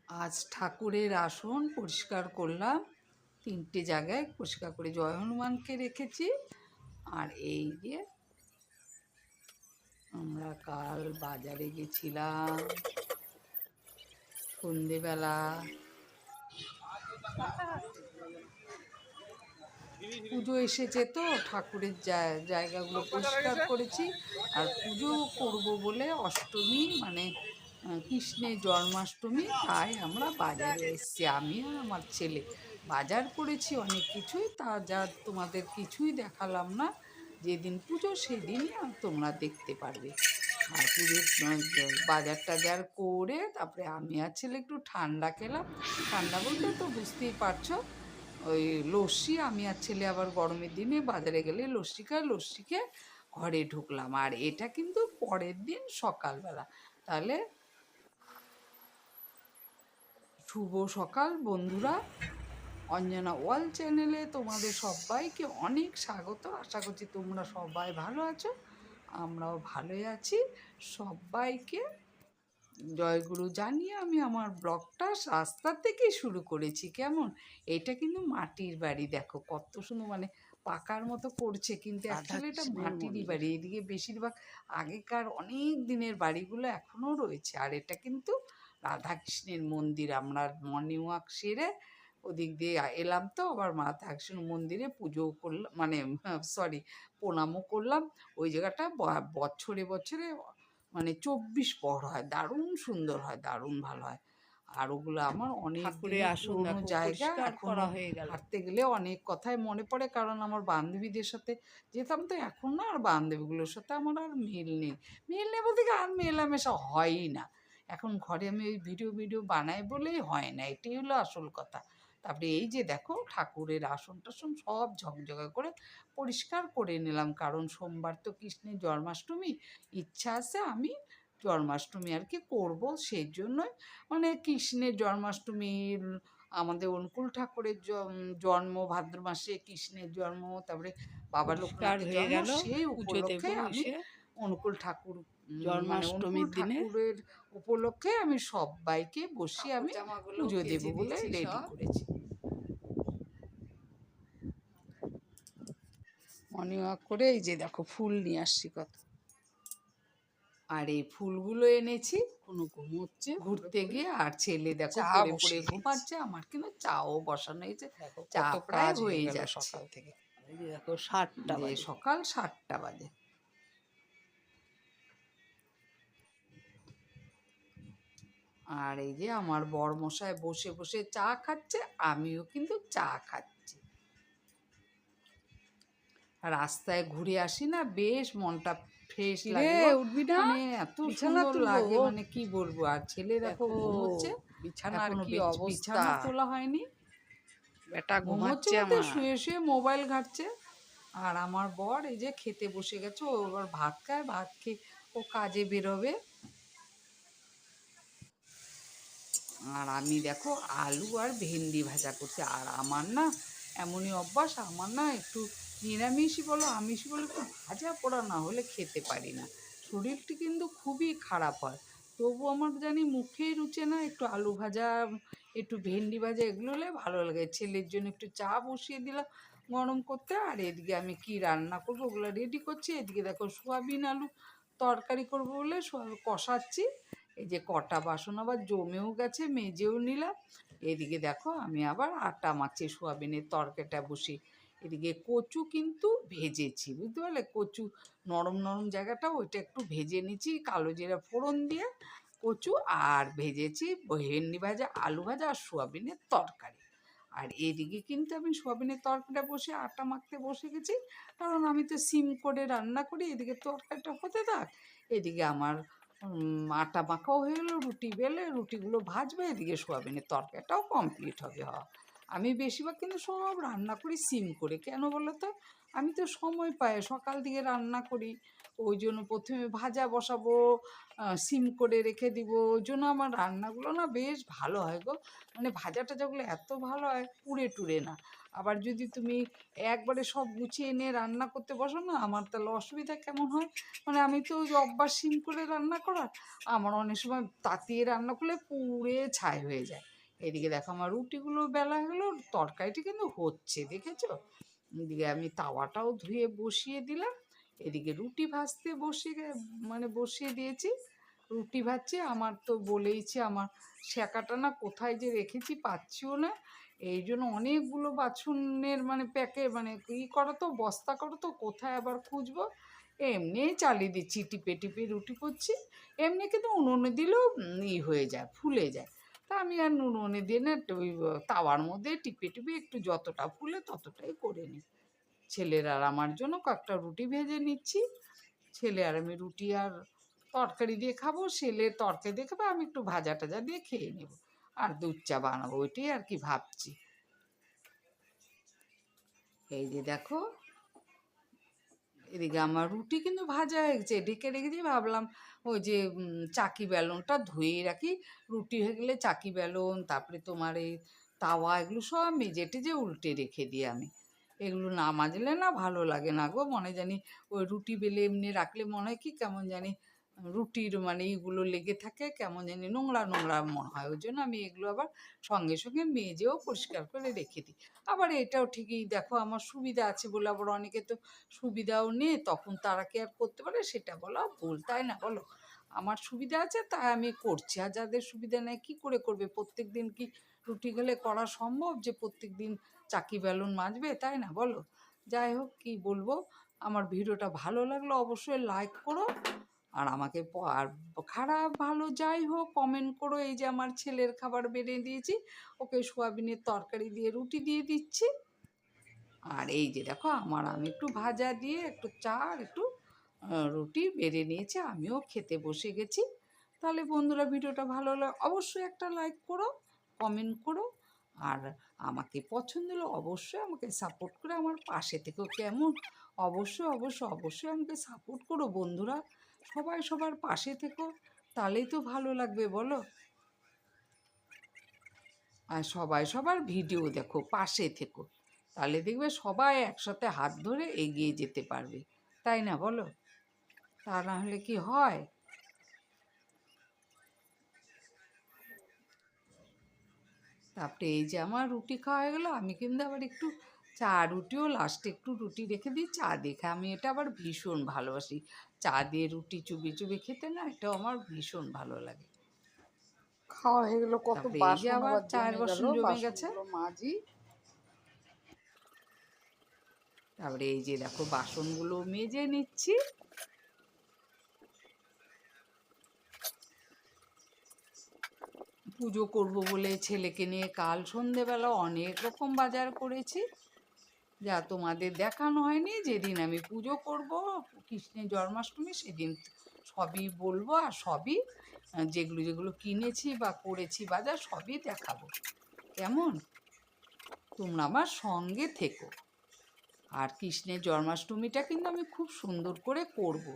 আজ ঠাকুরের আসন পরিষ্কার করলাম, 3টে জায়গায় পরিষ্কার করে জয় হনুমানকে রেখেছি। আর এই যে আমরা কাল বাজারে গেছিলাম সন্ধেবেলা, পুজো এসেছে তো ঠাকুরের জায়গাগুলো পরিষ্কার করেছি। আর পুজো করব বলে অষ্টমী মানে কৃষ্ণের জন্মাষ্টমী, তাই আমরা বাজারে এসেছি। আমি আর আমার ছেলে বাজার করেছি অনেক কিছুই, তা যা তোমাদের কিছুই দেখালাম না। যেদিন পুজো সেদিনই তোমরা দেখতে পারবে। আর পুজোর বাজার টাজার করে তারপরে আমি আর ছেলে একটু ঠান্ডা খেলাম। ঠান্ডা বলতে তো বুঝতেই পারছো, ওই লস্যি। আমি আর ছেলে আবার গরমের দিনে বাজারে গেলে লস্যি খাই, লস্যি খেয়ে ঘরে ঢুকলাম। আর এটা কিন্তু পরের দিন সকালবেলা। তাহলে শুভ সকাল বন্ধুরা। অঞ্জনা ওয়াল চ্যানেলে তোমাদের সবাইকে অনেক স্বাগত। আশা করছি তোমরা সবাই ভালো আছো, আমরাও ভালোই আছি। সবাইকে জয়গুরু জানিয়ে আমি আমার ব্লগটা রাস্তা থেকেই শুরু করেছি। কেমন, এটা কিন্তু মাটির বাড়ি, দেখো কত সুন্দর, মানে পাকার মতো করছে, কিন্তু অ্যাকচুয়ালি এটা মাটিরই বাড়ি। এদিকে বেশিরভাগ আগেকার অনেক দিনের বাড়িগুলো এখনও রয়েছে। আর এটা কিন্তু রাধাকৃষ্ণের মন্দির। আমরা মর্নিং ওয়াক সেরে ওদিক দিয়ে এলাম, তো আবার রাধাকৃষ্ণ মন্দিরে পুজোও করলাম, মানে সরি প্রণামও করলাম। ওই জায়গাটা বছরে বছরে মানে 24 পর হয়, দারুণ সুন্দর হয়, দারুণ ভালো হয়। আর ওগুলো আমার অনেক দিনের পুরোনো জায়গা। এখনো হাঁটতে গেলে অনেক কথাই মনে পড়ে, কারণ আমার বান্ধবীদের সাথে যেতাম তো, এখন না আর বান্ধবীগুলোর সাথে আমার আর মিল নেই। মিল নেই বলতে কি, আর মেলামেশা হয়ই না। এখন ঘরে আমি ওই ভিডিও বানাই বলেই হয় না, এটাই হলো আসল কথা। তারপরে এই যে দেখো ঠাকুরের আসন টাসন সব ঝকঝকে করে পরিষ্কার করে নিলাম, কারণ সোমবার তো কৃষ্ণের জন্মাষ্টমী। ইচ্ছা আছে আমি জন্মাষ্টমী আর কি করবো, সেই জন্যই মানে কৃষ্ণের জন্মাষ্টমীর আমাদের অনুকূল ঠাকুরের জন্ম ভাদ্র মাসে, কৃষ্ণের জন্ম, তারপরে বাবা লোকনাথের জন্ম, সেই উপলক্ষে আমি অনুকূল ঠাকুর মানে অনুকূল ঠাকুরের উপলক্ষে আমি সবাইকে বসিয়ে আমি পুজো দেবো বলে রেডি করেছি। মর্নিং ওয়াক করে এই যে দেখো ফুল নিয়ে আসছি কত। আর এই ফুলগুলো এনেছি কোনো ঘুমোচ্ছে ঘুরতে গিয়ে, আর ছেলে দেখো পড়ে পড়ে ঘুমাচ্ছে। আমার কিন্তু চাও বসানো হয়েছে, চা প্রায় হয়ে যায় সকাল থেকে। দেখো 7টা বাজে, সকাল 7টা বাজে। আর এই যে আমার বরমশাই বসে বসে চা খাচ্ছে, আমিও কিন্তু চা খাচ্ছি। রাস্তায় ঘুরে আসি না, বেশ মনটা ফ্রেশ লাগে, উঠবি না, মানে এত সুন্দর লাগে, মানে কি বলবো। আর ছেলে দেখো ঘুমোচ্ছে, বিছানার কি অবস্থা, বিছানা তোলা হয়নি, বেটা ঘুমোচ্ছে ঘুমাচ্ছে বলতে শুয়ে শুয়ে মোবাইল ঘাঁটছে। আর আমার বর এই যে খেতে বসে গেছে, ও এবার ভাত খায়, ভাত খেয়ে ও কাজে বেরোবে। আর আমি দেখো আলু আর ভেন্ডি ভাজা করছি। আর আমার না এমনই অভ্যাস, আমার না একটু নিরামিষই বলো আমিষই বলো, একটু ভাজা পোড়া না হলে খেতে পারি না। শরীরটি কিন্তু খুবই খারাপ হয়, তবু আমার জানি মুখেই রুচে না। একটু আলু ভাজা, একটু ভেন্ডি ভাজা এগুলো হলে ভালো লাগে। ছেলের জন্য একটু চা বসিয়ে দিলাম গরম করতে। আর এদিকে আমি কি রান্না করবো ওগুলো রেডি করছি। এদিকে দেখো সোয়াবিন আলু তরকারি করবো বলে কষাচ্ছি। এই যে কটা বাসন আবার জমেও গেছে, মেজেও নিলাম। এদিকে দেখো আমি আবার আটা মাখছি সোয়াবিনের তরকারিটা বসি। এদিকে কচু কিন্তু ভেজেছি, বুঝতে পারলে, কচু নরম নরম জায়গাটা ওইটা একটু ভেজে নিচ্ছি কালো জিরা ফোড়ন দিয়ে কচু। আর ভেজেছি ভেন্ডি ভাজা, আলু ভাজা আর সোয়াবিনের তরকারি। আর এদিকে কিন্তু আমি সোয়াবিনের তরকারিটা বসে আটা মাখতে বসে গেছি, কারণ আমি তো সিম করে রান্না করি। এদিকে তরকারিটা হতে থাক, এদিকে আমার আটা মাখাও হয়ে গেলো, রুটি বেলে রুটিগুলো ভাজবে, এদিকে সোয়াবিনের তরকারিটাও কমপ্লিট হবে হওয়া। আমি বেশিরভাগ কিন্তু সব রান্না করি সিম করে, কেন বলো তো, আমি তো সময় পাই, সকাল দিকে রান্না করি, ওই জন্য প্রথমে ভাজা বসাবো, সিম করে রেখে দিব। ওই জন্য আমার রান্নাগুলো না বেশ ভালো হয় গো। মানে ভাজা টাজাগুলো এত ভালো হয়, পুড়ে টুড়ে না। আবার যদি তুমি একবারে সব গুছিয়ে এনে রান্না করতে বসো না, আমার তাহলে অসুবিধা কেমন হয়, মানে আমি তো ওই যে অভ্যাস সিম করে রান্না করার, আমার অনেক সময় তাতিয়ে রান্না করলে পুড়ে ছাই হয়ে যায়। এদিকে দেখো আমার রুটিগুলো বেলা হলো, তরকারিটি কিন্তু হচ্ছে, দেখেছো? এদিকে আমি তাওয়াটাও ধুয়ে বসিয়ে দিলাম, এদিকে রুটি ভাজতে বসিয়ে দিয়েছি। রুটি ভাজছি, আমার তো বলেইছি আমার সেকাটা না কোথায় যে রেখেছি পাচ্ছিও না। এই জন্য অনেকগুলো বাছুনের মানে প্যাকে মানে করো তো, বস্তা করো তো, কোথায় আবার খুঁজবো। এমনি চালিয়ে দিচ্ছি, টিপে টিপে রুটি করছি। এমনি কিন্তু উনুনে দিলেও হয়ে যায়, ফুলে যায়। তা আমি আর উনুনে দিয়ে না ওই তাওয়ার মধ্যে টিপে টিপে একটু যতটা ফুলে ততটাই করে নিই। ছেলের আর আমার জন্য কয়েকটা রুটি ভেজে নিচ্ছি। ছেলে আর আমি রুটি আর তরকারি দিয়ে খাবো, ছেলে তরকারি দিয়ে খাবো, আমি একটু ভাজা টাজা দিয়ে খেয়ে নেব। আর দুধ চা বানাবো, ওইটাই আর কি ভাবছি। এই যে দেখো, এদিকে আমার রুটি কিন্তু ভাজা হয়ে গেছে, ঢেকে রেখেছি। ভাবলাম ওই যে চাকি বেলনটা ধুয়ে রাখি, রুটি হয়ে গেলে চাকি বেলন, তারপরে তোমার এই তাওয়া, এগুলো সব মেজে টেজে উল্টে রেখে দিই আমি। এগুলো না মাজলে না ভালো লাগে না গো, মনে জানি ওই রুটি বেলে এমনি রাখলে মনে হয় কি কেমন জানি রুটির মানে এইগুলো লেগে থাকে, কেমন জানি নোংরা নোংরা মনে হয়। ওই জন্য আমি এগুলো আবার সঙ্গে সঙ্গে মেজেও পরিষ্কার করে রেখে দিই। আবার এটাও ঠিকই, দেখো আমার সুবিধা আছে বলে, আবার অনেকে তো সুবিধাও নেই, তখন তারা কি আর করতে পারে, সেটা বলা ভুল, তাই না বলো? আমার সুবিধা আছে তাই আমি করছি, আর যাদের সুবিধা নেই কী করে করবে? প্রত্যেক দিন কি রুটি গেলে করা সম্ভব যে প্রত্যেক দিন চাকি বেলুন মাজবে, তাই না বলো? যাই হোক, কি বলবো, আমার ভিডিওটা ভালো লাগলো অবশ্যই লাইক করো, আর আমাকে আর খারাপ ভালো যাই হোক কমেন্ট করো। এই যে আমার ছেলের খাবার বেড়ে দিয়েছি, ওকে সোয়াবিনের তরকারি দিয়ে রুটি দিয়ে দিচ্ছি। আর এই যে দেখো আমি একটু ভাজা দিয়ে একটু চা আর একটু রুটি বেড়ে নিয়েছি, আমিও খেতে বসে গেছি। তাহলে বন্ধুরা, ভিডিওটা ভালো লাগে অবশ্যই একটা লাইক করো, কমেন্ট করো, আর আমাকে পছন্দ হলে অবশ্যই আমাকে সাপোর্ট করে আমার পাশে থেকেও, কেমন? অবশ্যই অবশ্যই অবশ্যই আমাকে সাপোর্ট করো বন্ধুরা, সবাই সবার পাশে থেকো, তাহলেই তো ভালো লাগবে বলো। আর সবাই সবার ভিডিও দেখো, পাশে থেকো, তাহলে দেখবে সবাই একসাথে হাত ধরে এগিয়ে যেতে পারবে, তাই না বলো? তা না হলে কি হয়? তারপরে এই যে আমার রুটি খাওয়া হয়ে গেলো, আমি কিন্তু আবার একটু চা রুটিও লাস্টে একটু রুটি রেখে দিই চা দিয়ে খাই। আমি এটা আবার ভীষণ ভালোবাসি, চা দিয়ে রুটি চুবিয়ে চুবিয়ে খেতে, না এটাও আমার ভীষণ ভালো লাগে। খাওয়া হয়ে গেলো, কত তারপরে এই যে বাসন আবার আবার চায়ের জমে গেল, বাসন জমে গেছে। বাসনগুলো মাজি। তারপরে এই যে দেখো বাসনগুলো মেজে নিচ্ছি। পুজো করব বলে ছেলেকে নিয়ে কাল সন্ধেবেলা অনেক রকম বাজার করেছি, যা তোমাদের দেখানো হয়নি। যেদিন আমি পুজো করব কৃষ্ণের জন্মাষ্টমী, সেদিন সবই বলবো, আর সবই যেগুলো যেগুলো কিনেছি বা করেছি বাজার সবই দেখাবো, কেমন? তোমরা আমার সঙ্গে থেকো। আর কৃষ্ণের জন্মাষ্টমীটা কিন্তু আমি খুব সুন্দর করে করব।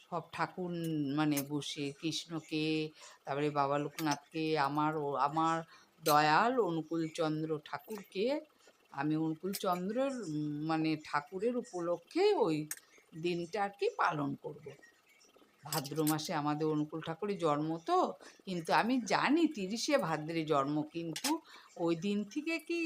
সব ঠাকুর মানে বসে কৃষ্ণকে, তারপরে বাবা লোকনাথকে, আমার দয়াল অনুকূলচন্দ্র ঠাকুরকে, আমি অনুকূলচন্দ্রের মানে ঠাকুরের উপলক্ষে ওই দিনটা আর কি পালন করব। ভাদ্র মাসে আমাদের অনুকূল ঠাকুরের জন্ম তো, কিন্তু আমি জানি 30শে ভাদ্রে জন্ম, কিন্তু ওই দিন থেকে কি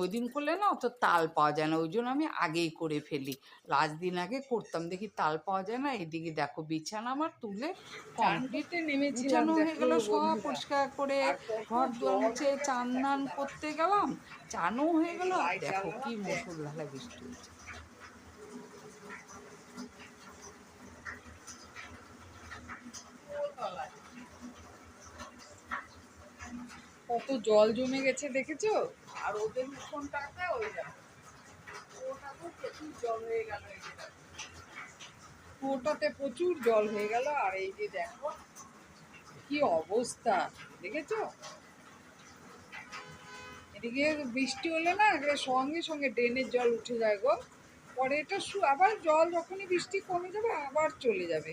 ওই দিন করলে না অত তাল পাওয়া যায় না, ওই জন্য আমি আগেই করে ফেলি। লাস্ট দিন আগে করতাম, দেখি তাল পাওয়া যায় না। এদিকে দেখো বিছানা আমার তুলে চান কমপ্লিট, করতে নেমেছিলাম গুছানো হয়ে দেখো গেল, সব বন্ধুরা, পরিষ্কার করে আর কত ঘর দুয়ার জল মুছে হয়ে চান গেছে দান দেখো। করতে গেলাম, চানও হয়ে এই গেল, আর লাইট দেখো কি জ্বালালাম, মুসুল দেখো ধারা বৃষ্টি হয়েছে। কত জল জমে গেছে দেখেছো? আর ওদের উঠোনটাতে ওই দেখো, ওটাতেও প্রচুর জল হয়ে গেল, এই যে দেখো, ওটাতে প্রচুর জল হয়ে গেল। আর এই যে দেখো কি অবস্থা, দেখেছো? এদিকে বৃষ্টি হলে না একেবারে সঙ্গে সঙ্গে ড্রেনের জল উঠে যায় গো। পরে এটা আবার জল যখনই বৃষ্টি কমে যাবে আবার চলে যাবে।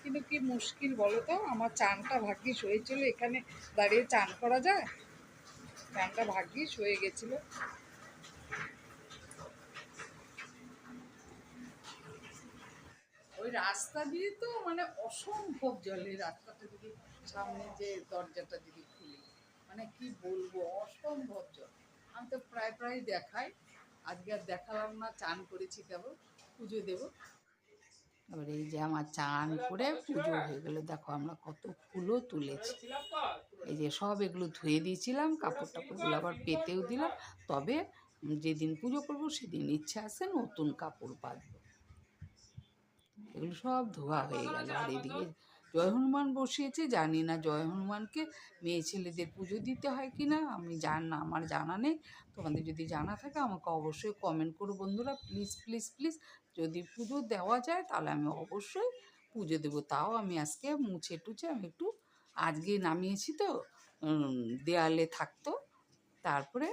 কিন্তু কি মুশকিল বলো তো, আমার চানটা ভাগ্যিস হয়েছিল, এখানে দাঁড়িয়ে চান করা যায়? চানটা ভাগ্যিস হয়ে গেছিলো। ওই রাস্তা দিয়ে তো মানে অসম্ভব জলের রাস্তাটা যদি সামনে যে দরজাটা যদি খুলি, মানে কি বলবো, অসম্ভব জল। আমি তো প্রায় প্রায় দেখাই, আজকে আর দেখালাম না, চান করেছি কেবল, পুজো দেবো। এবার এই যে আমার চান করে পুজো হয়ে গেল, দেখো আমরা কত ফুলও তুলেছি। এই যে সব এগুলো ধুয়ে দিয়েছিলাম, কাপড় টাপড়গুলো আবার পেতেও দিলাম। তবে যেদিন পুজো করবো সেদিন ইচ্ছা আছে নতুন কাপড় পাতবো। এগুলো সব ধোয়া হয়ে গেল। আর এদিকে জয় হনুমান বসিয়েছে, জানি না জয় হনুমানকে মেয়ে ছেলেদের পুজো দিতে হয় কি না, আমি আমার জানা নেই। তোমাদের যদি জানা থাকে আমাকে অবশ্যই কমেন্ট করো বন্ধুরা, প্লিজ প্লিজ প্লিজ। যদি পুজো দেওয়া যায় তাহলে আমি অবশ্যই পুজো দেবো। তাও আমি আজকে মুছে টুছে আমি একটু আজকে নামিয়েছি তো, দেয়ালে থাকতো। তারপরে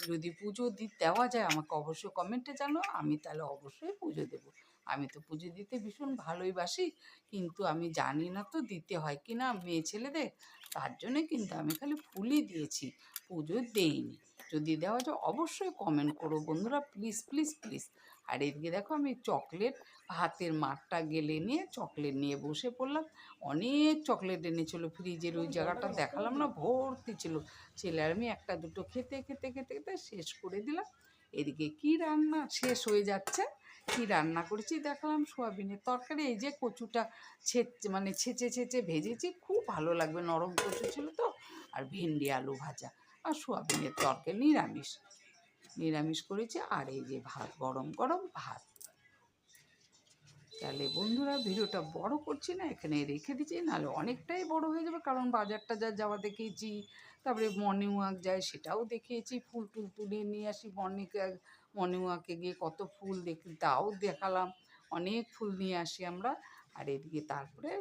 যদি পুজো দেওয়া যায় আমাকে অবশ্যই কমেন্টে জানো, আমি তাহলে অবশ্যই পুজো দেবো। আমি তো পুজো দিতে ভীষণ ভালোই বাসি, কিন্তু আমি জানি না তো দিতে হয় কি না মেয়ে ছেলেদের, তার জন্যে কিন্তু আমি খালি ফুলই দিয়েছি, পুজো দেইনি। যদি দেওয়া যায় অবশ্যই কমেন্ট করো বন্ধুরা, প্লিজ প্লিজ প্লিজ। আর এদিকে দেখো আমি চকলেট, হাতের মাঠটা গেলে নিয়ে চকলেট নিয়ে বসে পড়লাম। অনেক চকলেট এনেছিল, ফ্রিজের ওই জায়গাটা দেখালাম না, ভর্তি ছিল। ছেলে আর আমি একটা দুটো খেতে খেতে খেতে খেতে শেষ করে দিলাম। এদিকে কি রান্না শেষ হয়ে যাচ্ছে, কি রান্না করেছি দেখলাম, সোয়াবিনের তরকারি। এই যে কচুটা মানে ছেঁচে ছেঁচে ভেজেছি, খুব ভালো লাগবে, নরম কচু ছিল তো। আর ভেন্ডি আলু ভাজা আর সোয়াবিনের তরকারি, নিরামিষ নিরামিষ করেছি। আর এই যে ভাত, গরম গরম ভাত। তাহলে বন্ধুরা ভিডিওটা বড় করছি না, এখানে রেখে দিচ্ছি, নাহলে অনেকটাই বড় হয়ে যাবে। কারণ বাজারটা যাওয়া দেখিয়েছি, তারপরে মর্নিং ওয়াক যায় সেটাও দেখিয়েছি, ফুল টুল তুলে নিয়ে আসি মর্নিং ওয়াকে গিয়ে কত ফুল দেখি তাও দেখালাম, অনেক ফুল নিয়ে আসি আমরা। আর এদিকে তারপরে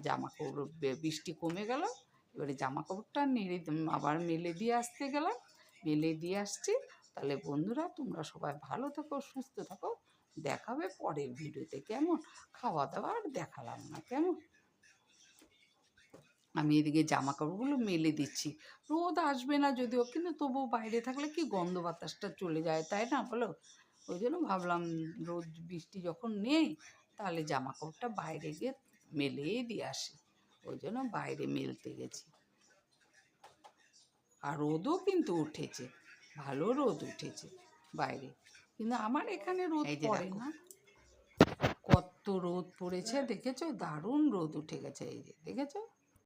জামা কাপড়, বৃষ্টি কমে গেল, এবারে জামা কাপড়টা আবার মেলে দিয়ে আসতে গেলাম, মেলে দিয়ে আসছি। তাহলে বন্ধুরা তোমরা সবাই ভালো থাকো, সুস্থ থাকো, দেখাবে পরের ভিডিওতে। কেমন? খাওয়া দাওয়া আর দেখালাম না, কেমন? আমি এদিকে জামা কাপড়গুলো মেলে দিচ্ছি, রোদ আসবে না যদিও, কিন্তু তবুও বাইরে থাকলে কি গন্ধ বাতাসটা চলে যায়, তাই না বলো? ওই জন্য ভাবলাম রোদ বৃষ্টি যখন নেই তাহলে জামা কাপড়টা বাইরে গিয়ে মেলেই দিয়ে আসি, ওই জন্য বাইরে মেলতে গেছি। আর রোদও কিন্তু উঠেছে, ভালো রোদ উঠেছে বাইরে, কিন্তু আমার এখানে রোদ পড়ে না। কত রোদ পড়েছে দেখেছো, দারুণ রোদ উঠে গেছে, এই যে দেখেছো।